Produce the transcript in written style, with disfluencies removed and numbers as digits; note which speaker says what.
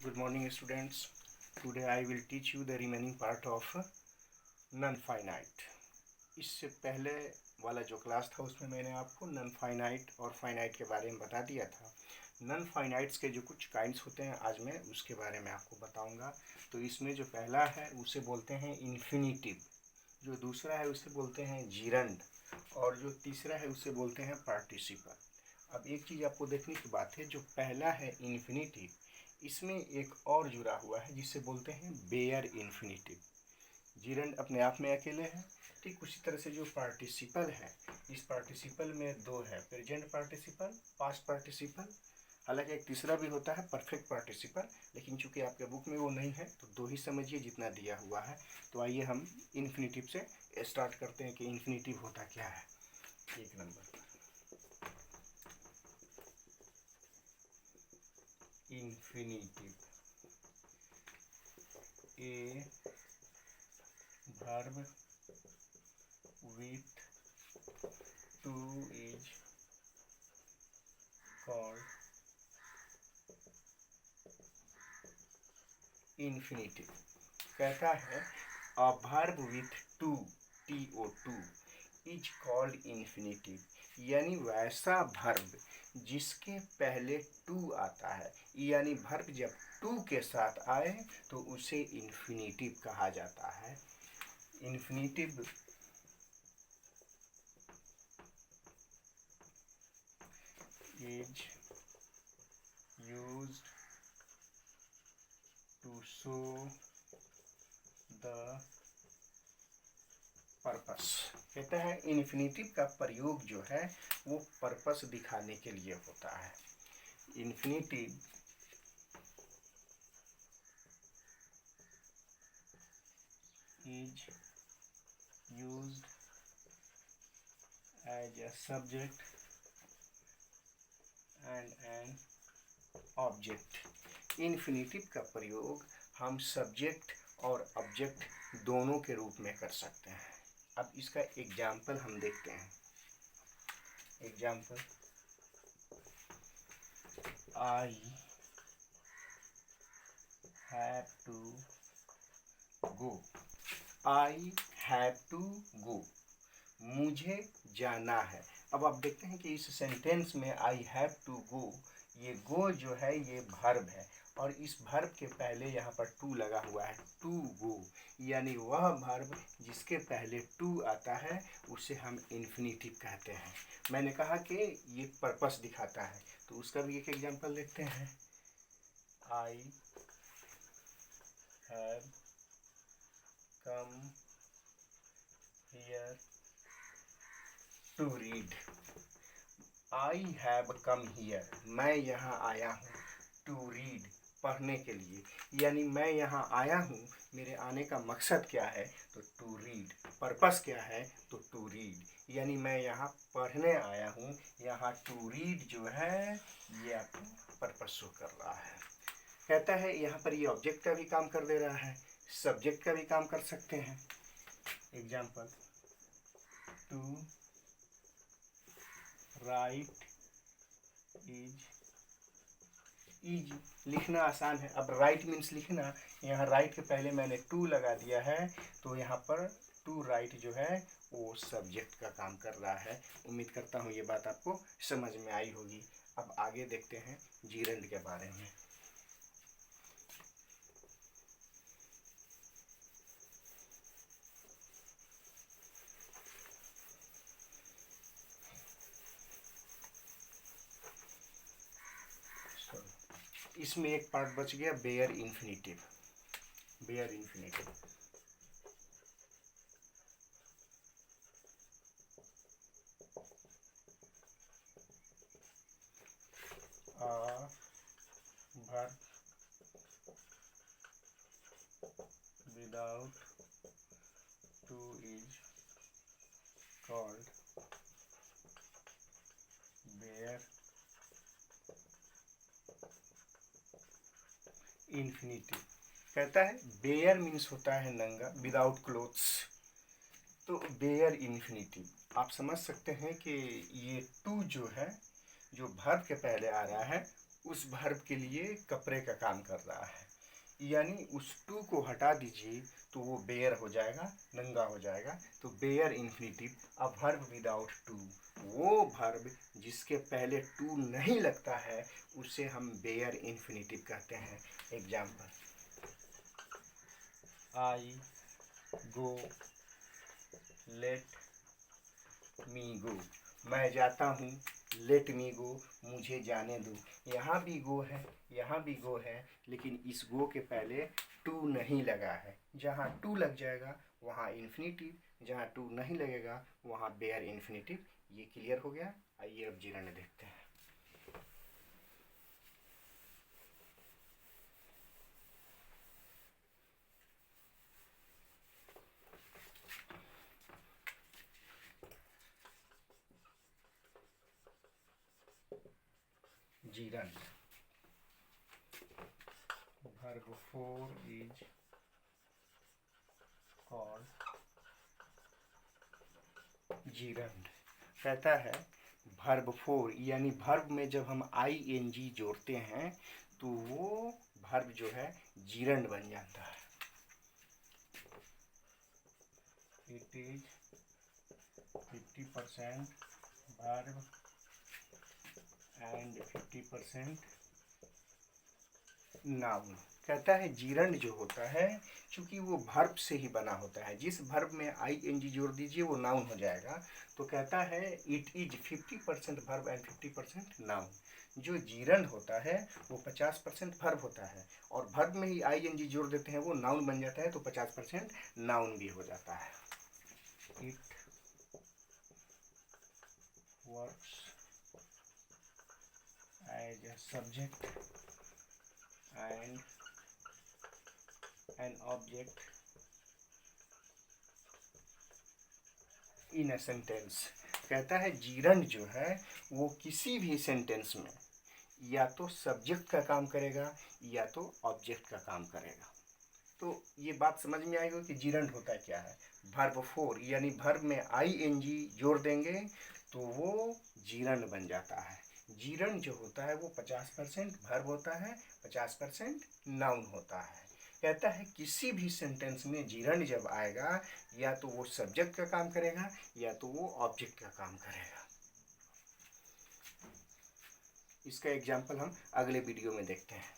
Speaker 1: Good morning, students. Today I will teach you the remaining part of non-finite. इससे पहले वाला जो class था उसमें मैंने आपको नॉन फाइनाइट और फाइनाइट के बारे में बता दिया था। नॉन फाइनाइट्स के जो कुछ काइंड्स होते हैं आज मैं उसके बारे में आपको बताऊंगा। तो इसमें जो पहला है उसे बोलते हैं इन्फिनिटिव, जो दूसरा है उसे बोलते हैं जीरंड, और जो तीसरा है उसे बोलते हैं पार्टिसिपल। अब एक चीज़ आपको देखने की बात है, जो पहला है इन्फिनिटिव, इसमें एक और जुड़ा हुआ है जिसे बोलते हैं बेयर इन्फिनिटिव। जीरंड अपने आप में अकेले है। ठीक उसी तरह से जो पार्टिसिपल है, इस पार्टिसिपल में दो है, प्रेजेंट पार्टिसिपल, पास्ट पार्टिसिपल। हालांकि एक तीसरा भी होता है परफेक्ट पार्टिसिपल, लेकिन चूंकि आपके बुक में वो नहीं है तो दो ही समझिए जितना दिया हुआ है। तो आइए हम इन्फिनिटिव से स्टार्ट करते हैं कि इन्फिनिटिव होता क्या है। एक नंबर पर infinitive, A verb with to is called infinitive। कहता है a verb with to to is called infinitive, यानी वैसा verb जिसके पहले to आता है, यानी verb जब to के साथ आए तो उसे infinitive कहा जाता है। infinitive is used to show the purpose. कहता है इन्फिनिटिव का प्रयोग जो है वो पर्पस दिखाने के लिए होता है। Infinitive is used as a subject and an object. Infinitive का प्रयोग हम सब्जेक्ट और ऑब्जेक्ट दोनों के रूप में कर सकते हैं। अब इसका एग्जाम्पल हम देखते हैं। Example, I have to go. I have to go, मुझे जाना है। अब आप देखते हैं कि इस सेंटेंस में आई हैव टू गो, ये गो जो है ये वर्ब है, और इस वर्ब के पहले यहाँ पर टू लगा हुआ है, टू गो, यानी वह वर्ब जिसके पहले टू आता है उसे हम इन्फिनिटिव कहते हैं। मैंने कहा कि ये पर्पस दिखाता है, तो उसका भी एक एग्जांपल देखते हैं। I have come here to read. I have come here, मैं यहाँ आया हूँ, टू रीड, पढ़ने के लिए, यानी मैं यहाँ आया हूँ, मेरे आने का मकसद क्या है तो टू रीड, पर्पस क्या है तो टू रीड, यानी मैं यहाँ पढ़ने आया हूँ। यहाँ टू रीड जो है ये आपको पर्पस शो कर रहा है। कहता है यहाँ पर ये ऑब्जेक्ट का भी काम कर दे रहा है, सब्जेक्ट का भी काम कर सकते हैं। Example, to write is easy. लिखना आसान है। अब राइट मीन्स लिखना, यहाँ राइट के पहले मैंने टू लगा दिया है, तो यहाँ पर टू राइट जो है वो सब्जेक्ट का काम कर रहा है। उम्मीद करता हूँ ये बात आपको समझ में आई होगी। अब आगे देखते हैं जीरंड के बारे में। इसमें एक पार्ट बच गया, bare infinitive. Bare infinitive verb without to is called bare infinitive. कहता है बेयर मीन्स होता है नंगा, विदाउट क्लोथ्स, तो बेयर इन्फिनिटिव। आप समझ सकते हैं कि ये टू जो है, जो वर्ब के पहले आ रहा है उस वर्ब के लिए कपड़े का काम कर रहा है, यानी उस टू को हटा दीजिए तो वो बेयर हो जाएगा, नंगा हो जाएगा। तो bare infinitive, a verb without to, वो वर्ब जिसके पहले टू नहीं लगता है उसे हम बेयर इन्फिनिटिव कहते हैं। एग्जाम्पल, आई गो, लेट मी गो, मैं जाता हूँ, लेट मी गो, मुझे जाने दो। यहाँ भी गो है, यहाँ भी गो है, लेकिन इस गो के पहले टू नहीं लगा है। जहाँ टू लग जाएगा वहाँ इन्फिनिटिव, जहाँ टू नहीं लगेगा वहाँ बेयर इन्फिनिटिव। ये क्लियर हो गया। आइए अब जिरंड देखते हैं। Gerund, verb 4 is called gerund. कहता है verb 4 यानी verb में जब हम ing जोड़ते हैं तो वो verb जो है जिरंड बन जाता है। It is 50% verb and 50% noun. कहता है जिरंड जो होता है चूंकि वो वर्ब से ही बना होता है, जिस वर्ब में ing जोड़ दीजिए वो नाउन हो जाएगा। तो कहता है it is 50% verb and 50% noun. जो जिरंड होता है वो 50% वर्ब होता है, और वर्ब में ही ing जोड़ देते हैं वो नाउन बन जाता है, तो 50% नाउन भी हो जाता है। It works as a subject and an object in a sentence। कहता है जिरंड जो है वो किसी भी सेंटेंस में या तो सब्जेक्ट का काम करेगा या तो ऑब्जेक्ट का काम करेगा। तो ये बात समझ में आएगी कि जिरंड होता क्या है। वर्ब 4 यानी वर्ब में ing जोड़ देंगे तो वो जिरंड बन जाता है। जिरंड जो होता है वो 50% वर्ब होता है, 50% नाउन होता है। कहता है किसी भी सेंटेंस में जिरंड जब आएगा या तो वो सब्जेक्ट का काम करेगा या तो वो ऑब्जेक्ट का काम करेगा। इसका एग्जाम्पल हम अगले वीडियो में देखते हैं।